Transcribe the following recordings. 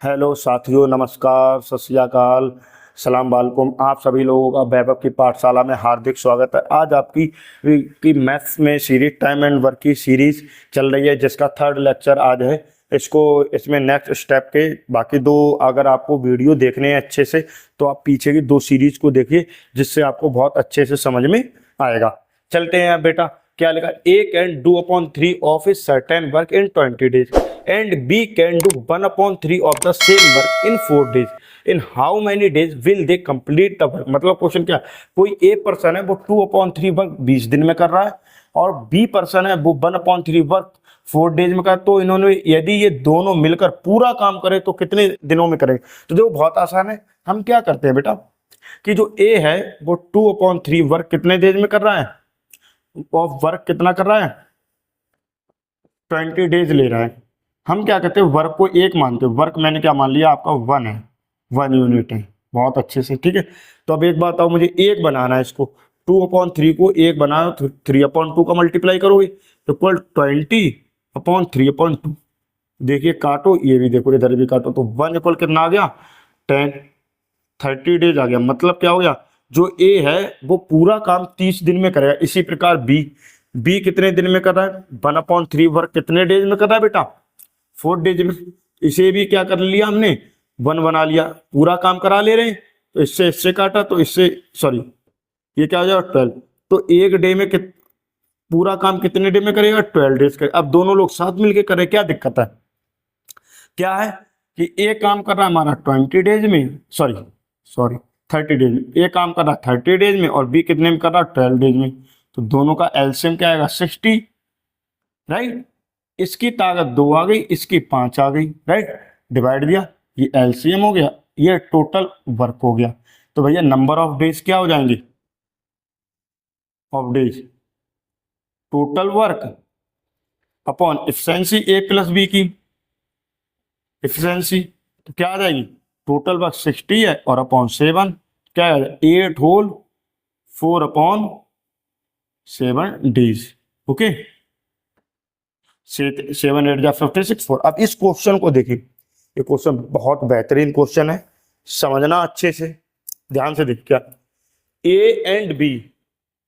Hello साथियों, नमस्कार, सत श्री अकाल, सलाम वालेकुम। आप सभी लोगों का वैभव की पाठशाला में हार्दिक स्वागत है। आज आपकी की मैथ्स में सीरीज टाइम एंड वर्क की सीरीज चल रही है, जिसका थर्ड लेक्चर आज है। इसमें नेक्स्ट स्टेप के बाकी दो, अगर आपको वीडियो देखने हैं अच्छे से तो आप पीछे की दो सीरीज को देखिए, जिससे आपको बहुत अच्छे से समझ में आएगा। चलते हैं बेटा। क्या लिखा? A can do upon 3 of A certain work in 20 days and B can do 1/3 of the same work in 4 days। In how many days will they complete the work? मतलब क्वेश्चन क्या, कोई ए पर्सन है वो 2/3 work 20 दिन में कर रहा है और बी पर्सन है वो 1/3 वर्क 4 days में कर। तो इन्होंने यदि ये दोनों मिलकर पूरा काम करे तो कितने दिनों में करेंगे? तो देखो बहुत आसान है। हम क्या करते हैं बेटा कि जो ए है वो 2/3 वर्क कितने डेज में कर रहा है, ऑफ वर्क कितना कर रहा है, 20 डेज ले रहा है। हम क्या कहते हैं, वर्क को एक मानते हैं। वर्क मैंने क्या मान लिया, आपका 1 है, 1 यूनिट है। बहुत अच्छे से, ठीक है। तो अब एक बात बताओ, मुझे एक बनाना है इसको। 2/3 को एक बनाना तो 3/2 का मल्टीप्लाई करोगे इक्वल 20/3/2। देखिए काटो, ये भी देखो, इधर भी काटो, तो 1 इक्वल कितना आ गया, 10। 30 डेज आ गया। मतलब क्या हो गया, जो ए है वो पूरा काम 30 दिन में करेगा। इसी प्रकार बी, बी कितने दिन में कर रहा है, 1/3 वर्क कितने डेज में कर रहा है बेटा, 4 डेज में। इसे भी क्या कर लिया हमने, 1 बना लिया, पूरा काम करा ले रहे हैं। तो इससे काटा तो इससे, सॉरी, ये क्या हो जाएगा 12। तो एक डे में पूरा काम कितने डे में करेगा, 12 डेज करेगा। अब दोनों लोग साथ मिलके करें, क्या दिक्कत है? क्या है कि ए काम कर रहा है हमारा 20 डेज में, सॉरी 30 डेज में। ए काम कर रहा है 30 डेज में और बी कितने में कर रहा है, 12 डेज में। तो दोनों का एलसीएम क्या आएगा, 60, राइट। इसकी ताकत 2 आ गई, इसकी 5 आ गई, राइट। डिवाइड दिया, ये एलसीएम हो गया, ये टोटल वर्क हो गया। तो भैया नंबर ऑफ डेज क्या हो जाएंगे, of days, total work upon efficiency a plus b की एफिशिएंसी। तो क्या आ जाएगी, टोटल वर्क 60 है और अपॉन 7 क्या है, 8 होल 4/7 डेज। ओके, 7 8 जा 56 4। अब इस क्वेश्चन को देखिए, ये क्वेश्चन बहुत बेहतरीन क्वेश्चन है, समझना अच्छे से, ध्यान से देख। क्या, a and B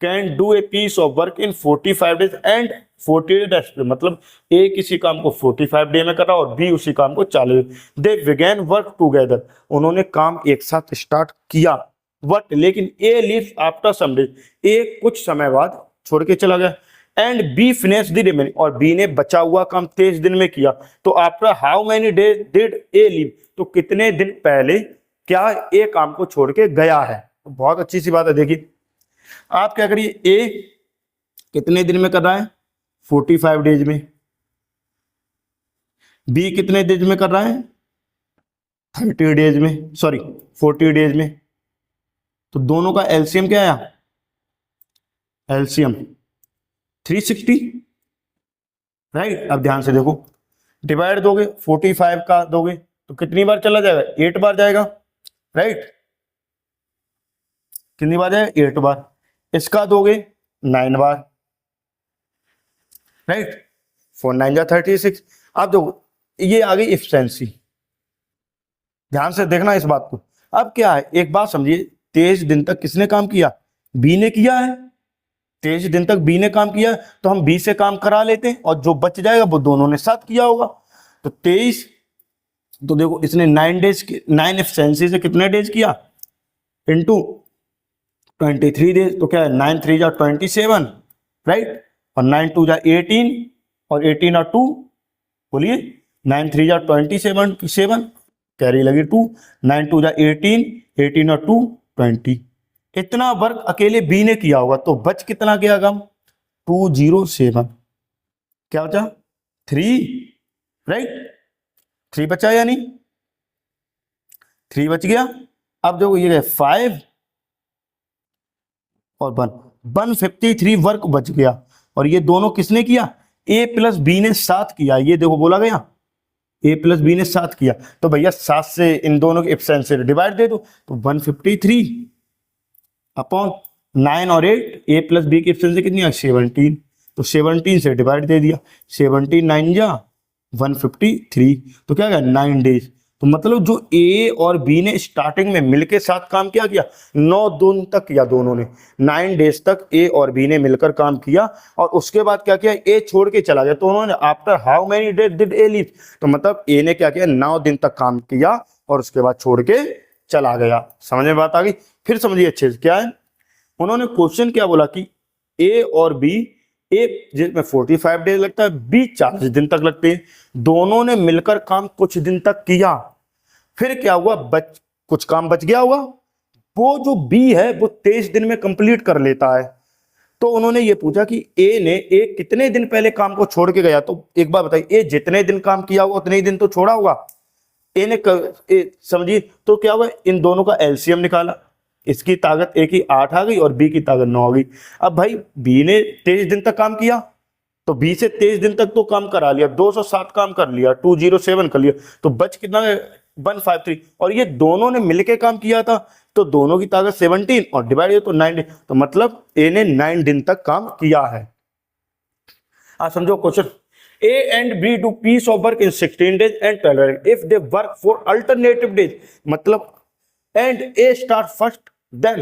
can do a piece of work in 45 days and 40 days. मतलब ए किसी काम को 45 डे में करा और बी उसी काम को 40। दे बिगेन वर्क टुगेदर, उन्होंने काम एक साथ स्टार्ट किया। बट लेकिन a leaves after some days, a कुछ समय बाद छोड़ के चला गया। And b finish the remaining, और बी ने बचा हुआ काम 23 दिन में किया। तो after how many days did a leave, तो कितने दिन पहले क्या ए काम को छोड़ के गया है। तो बहुत अच्छी सी बात है। देखिए आप क्या करिए, ए कितने दिन में कर रहा है, 45 डेज में। बी कितने डेज में कर रहा है, 30 डेज में, सॉरी 40 डेज में। तो दोनों का एलसीएम क्या आया, एलसीएम 360, राइट। अब ध्यान से देखो, डिवाइड दोगे 45 का दोगे तो कितनी बार चला जाएगा, 8 बार जाएगा, राइट। कितनी बार जाएगा, 8 बार। इसका दोगे 9 बार, राइट। 4 9 जा 36। अब देखो ये आ गई इफिशिएंसी, ध्यान से देखना इस बात को। अब क्या है, एक बात समझिए, 23 दिन तक किसने काम किया, बी ने किया है। 23 दिन तक बी ने काम किया, तो हम बी से काम करा लेते हैं और जो बच जाएगा वो दोनों ने साथ किया होगा। तो 23, तो देखो इसने 9 डेज, 9 एफिशिएंसी से कितने डेज किया, इनटू 23 डेज। तो क्या है, 9 3 जा 27, राइट। और 9 2 जा 18 और 18 और 2, बोलिए 9 3 जा 27 7, कैरी लगी 2, 9 2 जा 18, 18 और 2 20। इतना वर्क अकेले बी ने किया होगा। तो बच कितना गया कम, 207। क्या बचा, 3, राइट। 3 बचा या नहीं, 3 बच गया। अब देखो ये 5 और 153 वर्क बच गया। और ये दोनों किसने किया, ए प्लस बी ने साथ किया। ये देखो बोला गया ए प्लस बी ने साथ किया। तो भैया 7 से इन दोनों के एफिशिएंसी डिवाइड दे दो, तो 153 अपॉन 9 और 8, ए प्लस बी की एफिशिएंसी कितनी है, 17। तो 17 से डिवाइड दे दिया, 17 9 जा 153। तो क्या गया, 9 डेज। तो मतलब जो ए और बी ने स्टार्टिंग में मिलके साथ काम किया 9 दिन तक किया, दोनों ने 9 डेज तक ए और बी ने मिलकर काम किया, और उसके बाद क्या किया, ए छोड़ के चला गया। तो उन्होंने after how many days did a leave, तो मतलब ए ने क्या किया, 9 दिन तक काम किया और उसके बाद छोड़ के चला गया। समझ में बात आ गई? फिर समझिए अच्छे से, क्या है उन्होंने क्वेश्चन क्या बोला कि ए और बी, ए जिसमें 45 डेज लगता है, बी 40 दिन तक लगते हैं, दोनों ने मिलकर काम कुछ दिन तक किया, फिर क्या हुआ, कुछ काम बच गया होगा, वो जो बी है वो 23 दिन में कंप्लीट कर लेता है। तो उन्होंने ये पूछा कि ए कितने दिन पहले काम को छोड़ के गया। तो एक बार बताइए, ए जितने दिन काम किया होगा उतने ही दिन तो छोड़ा होगा। समझिए, तो क्या हुआ, इन दोनों का एलसीएम निकाला, इसकी ताकत ए की 8 आ गई और बी की ताकत 9 आ गई। अब भाई बी ने 23 दिन तक काम किया, तो बी से 23 दिन तक तो काम करा लिया, 207 काम कर लिया, 207 कर लिया, तो बच कितना है, 153। और ये दोनों ने मिलके काम किया था, तो दोनों की ताकत 17 और डिवाइड तो 9, तो मतलब ए ने 9 दिन तक काम किया है। आप समझो question, A and B do piece of work in 16 days and 12 days if they work for alternative days, मतलब and A start first, then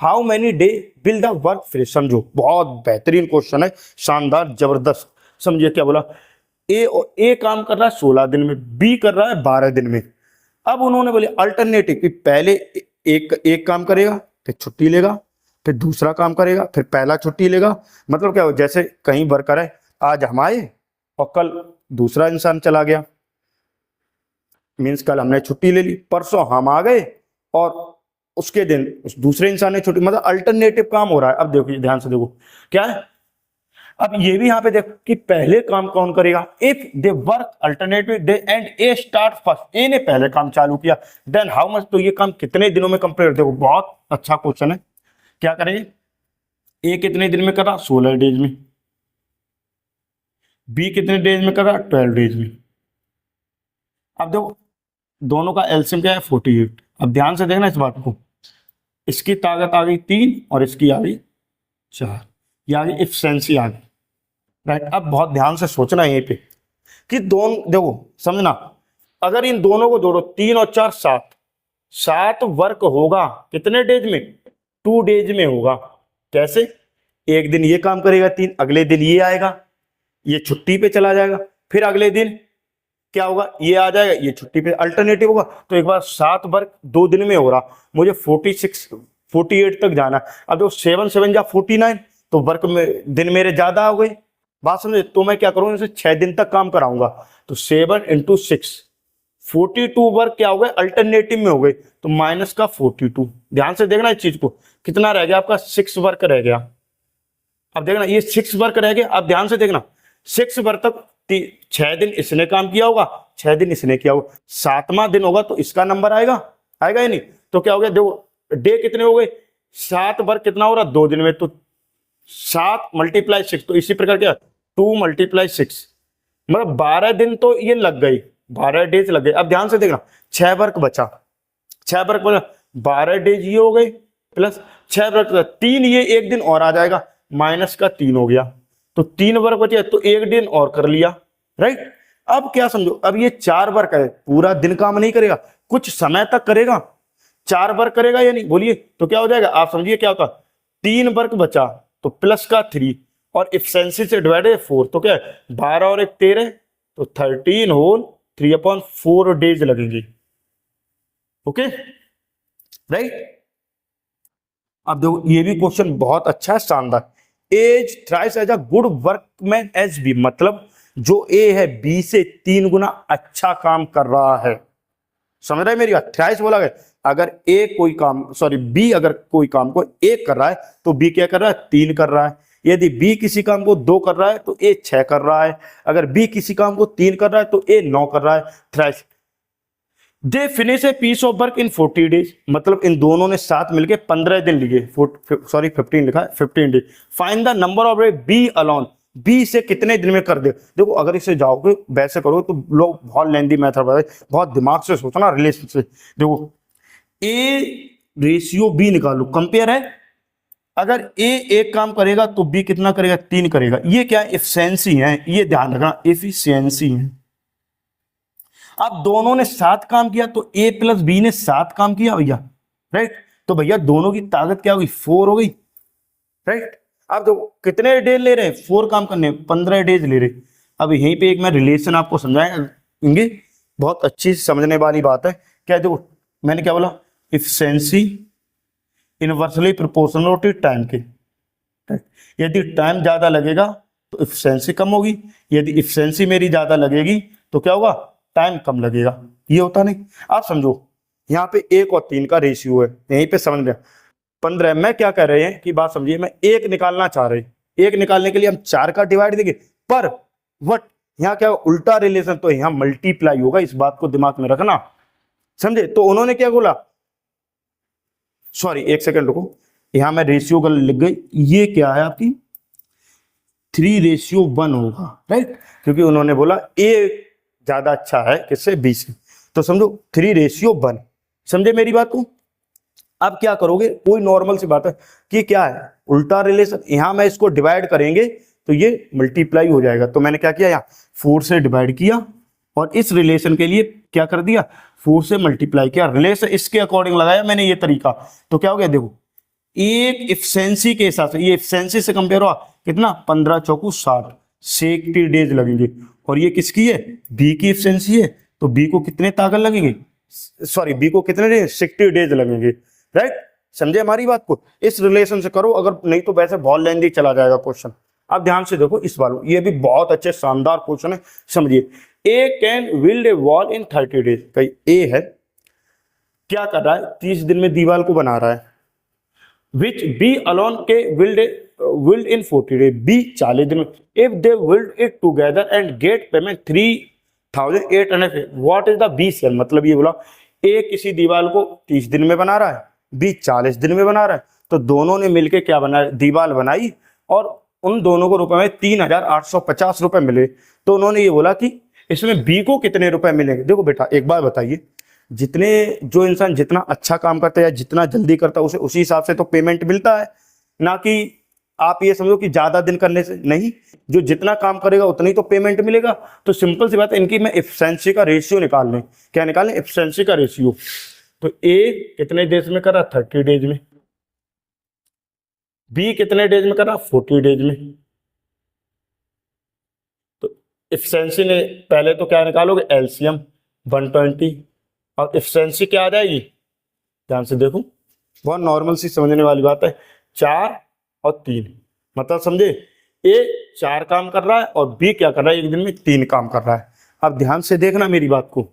how many day will the work finish। समझो, बहुत बेहतरीन क्वेश्चन है, शानदार जबरदस्त। समझिए क्या बोला, ए काम कर रहा है 16 दिन में, बी कर रहा है 12 दिन में। अब उन्होंने बोले अल्टरनेटिव कि पहले एक काम करेगा, फिर छुट्टी लेगा, फिर दूसरा काम करेगा, फिर पहला छुट्टी लेगा। मतलब क्या हो, जैसे कहीं वर्कर है, आज हम आए और कल दूसरा इंसान चला गया, मीन्स कल हमने छुट्टी ले ली, परसों हम आ गए और उसके दिन उस दूसरे इंसान ने छुट्टी, मतलब अल्टरनेटिव काम हो रहा है। अब देखो ध्यान से देखो क्या है, अब ये भी यहां पे देखो कि पहले काम कौन करेगा, if they work alternative they and A start first, A ने पहले काम चालू किया, देन हाउ मच, तो ये काम कितने दिनों में कंप्लीट। देखो बहुत अच्छा क्वेश्चन है, क्या करेंगे, ए कितने दिन में करा, 16 डेज में, बी कितने डेज में करा, 12 डेज में। अब देखो दोनों का एलसीएम क्या है, 48। अब ध्यान से देखना इस बात को, इसकी ताकत आ गई 3 और इसकी आ गई 4, ये आ गई इफिशिएंसी आ गई, राइट। अब बहुत ध्यान से सोचना है यहीं पे कि दोनों, देखो समझना, अगर इन दोनों को जोड़ो 3 और 4 7 वर्क होगा कितने डेज में, 2 डेज में होगा। कैसे, एक दिन ये काम करेगा 3, अगले दिन ये आएगा, ये छुट्टी पे चला जाएगा, फिर अगले दिन क्या होगा, ये आ जाएगा, ये छुट्टी पे, अल्टरनेटिव होगा। तो एक बार 7 वर्क 2 दिन में हो रहा, मुझे 48 तक जाना। अब जो 7 7 या 49, तो वर्क में दिन मेरे ज्यादा हो गए, बात समझे। तो मैं क्या करूंगा, इसे 6 दिन तक काम कराऊंगा, तो 7 × 6 42 वर्क क्या हो गए, अल्टरनेटिव में हो गए, तो माइनस का 42। ध्यान से देखना इस चीज को, कितना रह गया आपका, 6 वर्क रह गया। अब देखना ये 6 वर्क रह गया, अब ध्यान से देखना 6 वर्क तक 6 दिन इसने काम किया होगा, 6 दिन इसने किया होगा, 7वां दिन होगा तो इसका नंबर आएगा या नहीं। तो क्या हो गया, देखो डे कितने हो गए, 7 वर्क कितना हो रहा, 2 दिन में, तो 7 × 6, तो इसी प्रकार क्या 2 × 6, मतलब 12 दिन तो ये लग गई, 12 डेज लग गए। अब ध्यान से देखना 6 वर्क बचा, 12 डेज ये हो गए, प्लस 6 वर्क 3, ये एक दिन और आ जाएगा, माइनस का 3 हो गया, तो 3 वर्क बचे, तो एक दिन और कर लिया, राइट। अब क्या समझो, अब ये 4 वर्क है, पूरा दिन काम नहीं करेगा, कुछ समय तक करेगा, 4 वर्क करेगा या नहीं, बोलिए। तो क्या हो जाएगा, आप समझिए क्या होता, 3 वर्क बचा तो प्लस का 3 और इफिशिएंसी से डिवाइड है 4, तो क्या है 12 और 1 13, तो 13 होल 3/4 डेज लगेंगे, ओके, राइट। अब देखो ये भी क्वेश्चन बहुत अच्छा है, शानदार। As thrice as a good workman as b, मतलब जो ए है बी से 3 गुना अच्छा काम कर रहा है। समझ रहे हैं मेरी बात, थ्राइस बोला गया, अगर ए कोई काम, सॉरी बी अगर कोई काम को 1 कर रहा है तो बी क्या कर रहा है, 3 कर रहा है। यदि बी किसी काम को 2 कर रहा है तो ए 6 कर रहा है। अगर बी किसी काम को 3 कर रहा है तो ए 9 कर रहा है। Thrice they finish a piece of work in 40 days, मतलब इन दोनों ने साथ मिलके 15 दिन लिए, सॉरी 15 लिखा है, 15 days. Find the number of b alone, b से कितने दिन में कर दे। देखो अगर इसे जाओगे वैसे करो तो लोग बहुत लेंदी मेथड बताए, बहुत दिमाग से सोचना, रिलेशन से। देखो ए रेशियो बी निकालो, कंपेयर है, अगर ए एक काम करेगा तो बी कितना करेगा, 3 करेगा। ये क्या है, एफिशिएंसी है, ये ध्यान रखना, एफिशिएंसी है। अब दोनों ने 7 काम किया तो ए प्लस बी ने 7 काम किया भैया, राइट। तो भैया दोनों की ताकत क्या हुई, 4 हो गई, राइट। अब तो कितने डेज ले रहे हैं, 4 काम करने, 15 डेज ले रहे। अब यहीं पे एक मैं रिलेशन आपको समझाएंगे, बहुत अच्छी समझने वाली बात है। क्या देखो मैंने क्या बोला, efficiency inversely proportional to time के। यदि टाइम ज्यादा लगेगा तो इफिशिएंसी कम होगी, यदि इफिशिएंसी मेरी ज्यादा लगेगी तो क्या होगा, टाइम कम लगेगा। ये होता नहीं। आप समझो यहाँ पे 1 और 3 का रेशियो है, यहीं पे समझ लिया 15। मैं क्या कह रहे हैं कि बात समझिए, मैं 1 निकालना चाह रहे हैं, 1 निकालने के लिए हम 4 का डिवाइड देंगे, पर वट यहाँ क्या उल्टा रिलेशन, तो यहाँ मल्टीप्लाई होगा, इस बात को दिमाग में रखना, समझे। तो उन्होंने क्या बोला, सॉरी 1 सेकंड रुको, यहां मैं रेशियो गलत लिख गई, ये क्या है आपकी 3:1 होगा, राइट, क्योंकि उन्होंने बोला ए ज्यादा अच्छा है किससे, बी से। तो समझो 3:1, समझे मेरी बात को। अब क्या करोगे, कोई नॉर्मल सी बात है कि क्या है उल्टा रिलेशन, यहां मैं इसको डिवाइड करेंगे तो ये मल्टीप्लाई हो जाएगा। तो मैंने क्या किया, यहाँ 4 से डिवाइड किया और इस रिलेशन के लिए क्या कर दिया, 4 से मल्टीप्लाई किया, रिलेशन इसके अकॉर्डिंग लगाया मैंने ये तरीका। तो क्या हो गया, देखो एक इफिशिएंसी के हिसाब से, ये इफिशिएंसी से कंपेयर हुआ कितना, 15 चौकू 60, 60 डेज लगेंगे। और ये किसकी है, बी की इफिशिएंसी है, तो बी को कितने ताकत लगेंगे, सॉरी बी को कितने डेज, 60 डेज लगेंगे, राइट। समझे हमारी बात को, इस रिलेशन से करो, अगर नहीं तो वैसे बहुत लेंदी चला जाएगा क्वेश्चन। अब ध्यान से देखो इस वालों, ये भी बहुत अच्छे शानदार क्वेश्चन है, समझिए। A can build a wall in 30 days, कहीं ए है क्या कर रहा है, 30 दिन में दीवार को बना रहा है। विच बी अलोन के बिल्ड इन 40 डेज, बी 40 दिन में। If they build it together and get payment 3800, what is the b sale, मतलब ये बोला ए किसी दीवार को 30 दिन में बना रहा है, बी 40 दिन में बना रहा है, तो दोनों ने मिलकर क्या बनाया, दीवार बनाई, और उन दोनों को रुपए में 3850 रुपए मिले। तो उन्होंने ये बोला कि इसमें बी को कितने रुपए मिलेंगे। देखो बेटा एक बात बताइए, जितने जो इंसान जितना अच्छा काम करता है या जितना जल्दी करता है उसे उसी हिसाब से तो पेमेंट मिलता है, ना कि आप ये समझो कि ज्यादा दिन करने से नहीं, जो जितना काम करेगा उतना ही तो पेमेंट मिलेगा। तो सिंपल सी बात है, इनकी मैं एफिशिएंसी का रेशियो निकाल लें, क्या निकालें, एफिशिएंसी का रेशियो। तो ए कितने डेज में करा, 30 डेज में, बी कितने डेज में करा, 40 डेज में। तो एफिशिएंसी ने पहले तो क्या निकालोगे, एलसीएम 120, और एफिशिएंसी क्या आ जाएगी, ध्यान से देखो, बहुत नॉर्मल सी समझने वाली बात है, 4 और 3, मतलब समझे ए 4 काम कर रहा है और बी क्या कर रहा है, एक दिन में 3 काम कर रहा है। अब ध्यान से देखना मेरी बात को,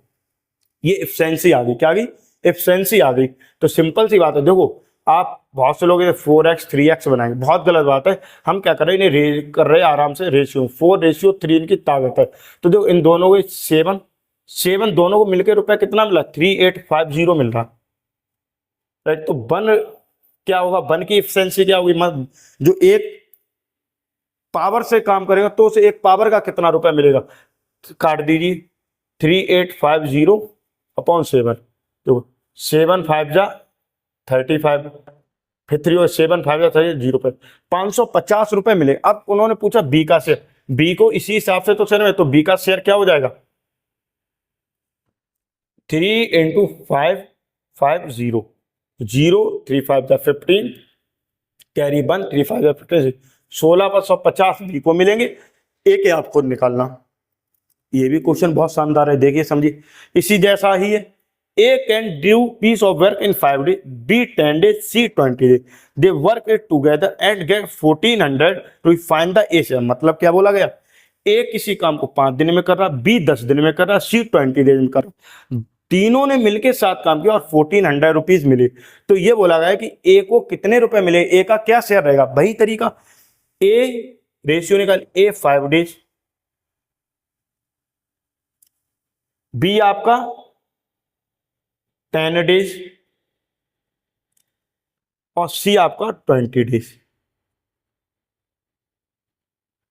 ये एफिशिएंसी आ गई, क्या आ गई, एफिशिएंसी आ गई। तो सिंपल सी बात है, देखो आप बहुत से लोग 4x 3x बनाएंगे, बहुत गलत बात है। हम क्या कर रहे हैं, इन्हें कर रहे हैं आराम से रेशियो, 4:3 इनकी ताकत है। तो देखो इन दोनों को 7 दोनों को मिलकर रुपया कितना मिला, 3850 मिल रहा, राइट। तो बन क्या होगा, बन की एफिशिएंसी क्या होगी, जो एक पावर से काम करेगा तो उसे एक पावर का कितना रुपया मिलेगा, काट दीजिए 3850 अपॉन 7, तो 7 5 जा 35, फिर 3 और 7 5 जा 30 रुपए, 550 रुपए मिले। अब उन्होंने पूछा बी का शेयर, बी को इसी हिसाब से तो शेयर में, तो बी का शेयर क्या हो जाएगा, 3 × 5 50, 0 3 5 जा 15, कैरी 1 3 5 जा 15, 1650 बी को मिलेंगे, ए के आप खुद निकालना। ये भी क्वेश्चन बहुत शानदार है, देखिए समझिए, इसी जैसा ही है। A can do piece of work in 5 days, B 10 days, C 20 days, they work it together and get 1400 to find the A, मतलब क्या बोला गया, ए किसी काम को 5 दिन में कर रहा, बी 10 दिन में कर रहा, सी 20 डेज में कर रहा, तीनों ने मिलकर 7 काम किया और 1400 रुपीज मिले। तो ये बोला गया कि ए को कितने रुपए मिले, ए का क्या शेयर रहेगा, वही तरीका, ए रेशियो निकाल, ए 5 डेज, बी आपका 10 डेज, और सी आपका 20 डेज।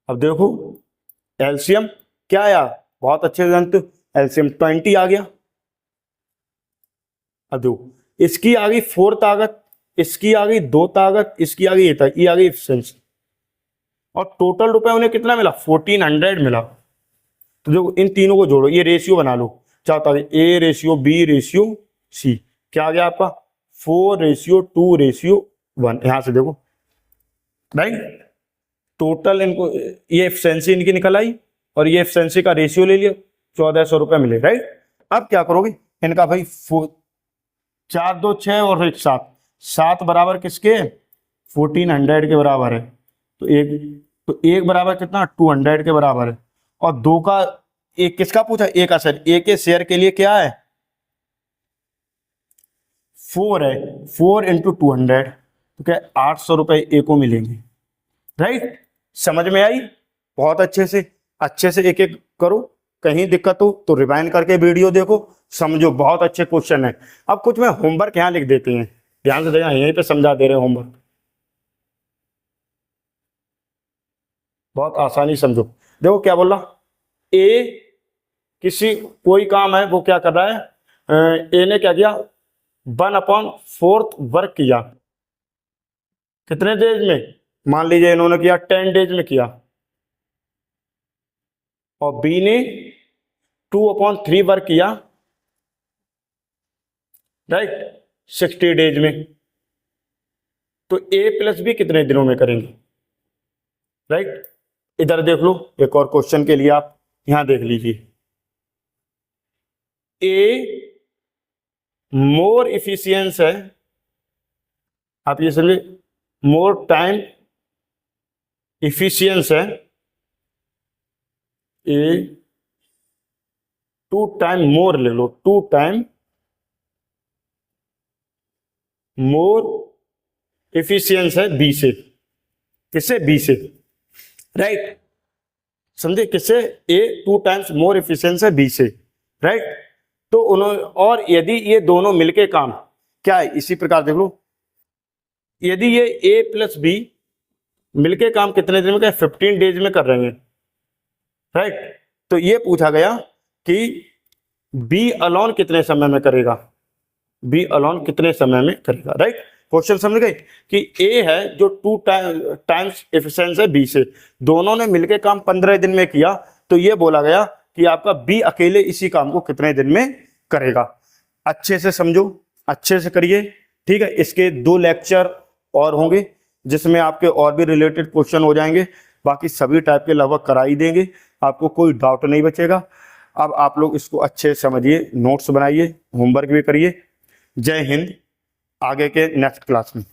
अब देखो एलसीएम क्या आया, बहुत अच्छे से जानते हो, एलसीएम 20 आ गया। अब देखो इसकी आ गई 4 ताकत, इसकी आ गई 2 ताकत, इसकी आ गई ये आ गई एफिशिएंसी, और टोटल रुपए उन्हें कितना मिला, 1400 मिला। तो देखो इन तीनों को जोड़ो, ये रेशियो बना लो, चौथा A/B/C, क्या आ गया आपका 4/2/1। यहां से देखो राइट, टोटल इनको ये एफिशिएंसी इनकी निकल आई और ये एफिशिएंसी का रेशियो ले लिया, 1400 रुपये मिले राइट। अब क्या करोगे इनका भाई 4 2 6 और 1 7, 7 बराबर किसके 1400 के बराबर है, तो एक बराबर कितना 200 के बराबर है। और दो का एक किसका पूछा, ए का शेयर, ए के शेयर के लिए क्या है 4 है, 4 × 200, तो क्या 800 रुपये ए को मिलेंगे राइट। समझ में आई, बहुत अच्छे से एक एक करो, कहीं दिक्कत हो तो रिवाइंड करके वीडियो देखो, समझो, बहुत अच्छे क्वेश्चन है। अब कुछ मैं होमवर्क यहाँ लिख देते हैं, ध्यान से देखना, यहीं पे समझा दे रहे हैं होमवर्क, बहुत आसानी समझो। देखो क्या बोल रहा, ए किसी कोई काम है वो क्या कर रहा है, ए ने क्या किया 1/4 वर्क किया, कितने डेज में, मान लीजिए इन्होंने किया 10 डेज में किया, और बी ने 2/3 वर्क किया राइट 60 डेज में, तो ए प्लस बी कितने दिनों में करेंगे राइट। इधर देख लो, एक और क्वेश्चन के लिए आप यहां देख लीजिए, ए मोर इफिशियंस है, आप ये समझे, मोर टाइम इफिशियंस है, ए 2 टाइम मोर ले लो, 2 टाइम मोर इफिशियंस है बी से, किससे बी से राइट, समझे, किससे ए 2 टाइम्स मोर इफिशियंस है बी से राइट। तो उन्होंने, और यदि ये दोनों मिलके काम क्या है, इसी प्रकार देख लो, यदि ये ए प्लस बी मिलके काम कितने दिन में, क्या 15 डेज में कर रहे हैं राइट। तो ये पूछा गया कि बी अलॉन कितने समय में करेगा, बी अलॉन कितने समय में करेगा राइट। क्वेश्चन समझ गए कि ए है जो 2 टाइम्स एफिशिएंस है बी से, दोनों ने मिलके काम 15 दिन में किया, तो ये बोला गया कि आपका बी अकेले इसी काम को कितने दिन में करेगा। अच्छे से समझो, अच्छे से करिए, ठीक है। इसके 2 लेक्चर और होंगे जिसमें आपके और भी रिलेटेड क्वेश्चन हो जाएंगे, बाकी सभी टाइप के लगभग करा ही देंगे, आपको कोई डाउट नहीं बचेगा। अब आप लोग इसको अच्छे से समझिए, नोट्स बनाइए, होमवर्क भी करिए। जय हिंद, आगे के नेक्स्ट क्लास में।